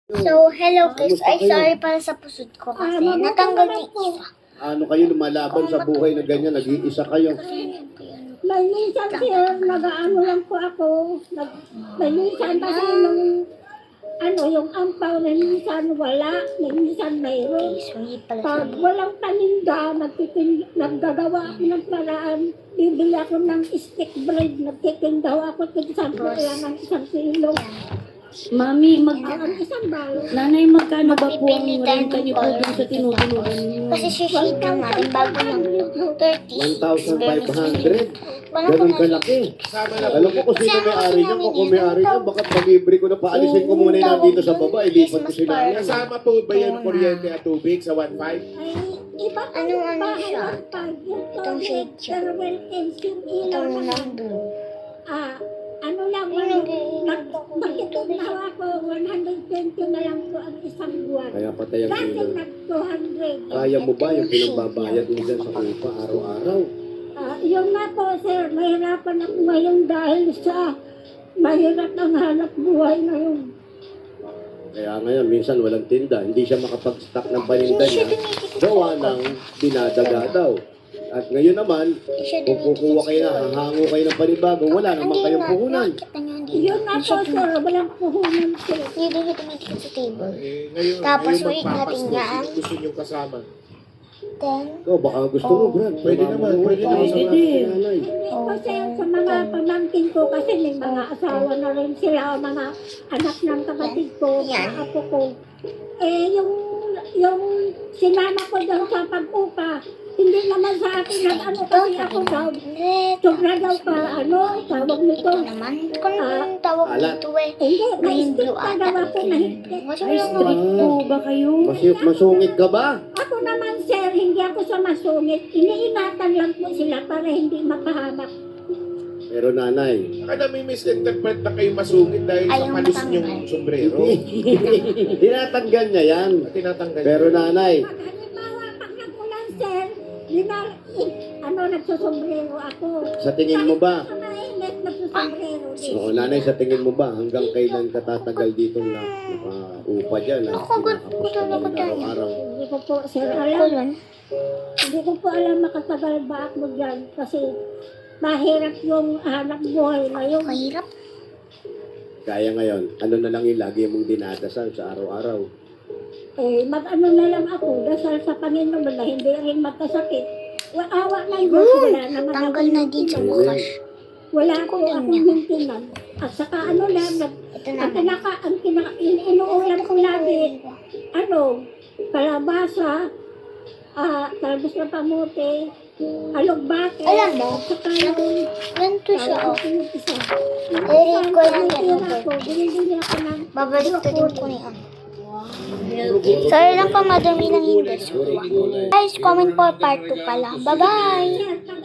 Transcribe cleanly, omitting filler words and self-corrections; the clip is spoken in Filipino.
So, hello guys. Ay, sorry para sa pusod ko kasi natanggal ni isa. Ano kayo lumalaban sa buhay na ganyan, nag-iisa kayo. May minsan sir, nag-ano lang po ako. May minsan kasi nung yung ampaw na minsan wala, may minsan mayroon. Sorry pala Pag sa walang paninda, naggagawa ako ng paraan. Bibili ako ng stick bread, nagtitindaw ako kung saan ko lang ng 1 kilo. Mami, Ang isang balo. nanay, magkano ba po ang Mapipili tayo renta ng niyo po dun sa tinutulugan niyo? kasi shishit lang natin bago lang to. 30. 1,500. Ganun kalaki. Alam ko kung sino may-ari niya, kung may-ari niya, baka pag-libre ko na paalisin ko muna yung nandito sa baba, ilipat ko sila yan. Kasama po ba yung kuryente at tubig sa 1.5? Ay, iba pa Ano, yung ano bahay siya? ng pag, yung Itong shade siya. pero well, yung ilaw Itong naman. nandun. Ano lang, nagtitindaw ako, 120 na lang po ang isang buwan. Kaya patay ang Dati ilaw. nag-200. Kaya mo ba yung pinagbabayad mo dyan sa upa araw-araw? Yun nga po, sir, mahirapan ako ngayon dahil sa mahirap ang hanap buhay ngayon. Kaya ngayon, minsan walang tinda, hindi siya makapag-stock ng paninda niya. Gawa ng dinadaga daw. At ngayon naman, kung kukuha kayo na, hahango kayo ng panibago, wala naman kayong puhunan. Nakita niyo hindi. Yun nga po, sir, walang puhunan, sir. Hindi siya tumitikit sa table. Ngayon, Tapos, ngayon wait natin magpapasko, yan. gusto niyong kasama. Then, Ikaw, baka gusto mo, Brad. Pwede naman, pwede Baka naman. sa Pwede. nanay. Hindi po, sir, sa mga pamangkin ko kasi may mga asawa na rin sila, o mga anak ng kapatid ko, Yan. mga apo ko. Yung sinama ko daw sa pag-upa, hindi naman sa akin nag-ano kasi ako daw, red. sobra daw pa, tawag nito. Ito naman. Kung anong tawag Alat. dito eh. Hindi, Green na-stick blue pa ata. daw ako na hindi. Mas Ay, lang strict po ba kayo? Masungit ka ba? Ako naman, sir, hindi ako sa masungit. Iniingatan lang po sila para hindi mapahamak. Pero nanay, Baka may misinterpret na kayo masungit dahil Ay, sa yung palis matanggal. niyong sombrero. tinatanggal niya yan. At tinatanggal. Pero nanay, Pag halimbawa, pag nagulan, sir, nagsusombrero ako. sa tingin mo ba? Sa mainit, nagsusombrero din. Oo, nanay, sa tingin mo ba hanggang kailan ka tatagal dito na nakaupa dyan? Ako, gusto na ko dyan. araw-araw. Hindi ko po, sir, alam. Kulon. Hindi ko po alam makatagal ba ako dyan. Kasi mahirap yung hanap buhay ngayon. Mahirap. Kaya ngayon, ano na lang yung lagi mong dinadasal sa araw-araw? Mag-ano na lang ako, dasal sa Panginoon na hindi rin magkasakit. Awa ng Diyos, wala naman Tanggal ako na din sa bukas. Wala ko akong maintenance. At saka ano lang, Ito ang naman. inuulam ko lagi, kalabasa, talbos na pamote, alugbate, Alam mo, saka yung ganito siya oh. isa. I-read ko lang yan. Binibili ako ng Babalik to din ko niya. Sorry lang pa madami ng hindi. Guys, comment po part 2 pala. Bye-bye!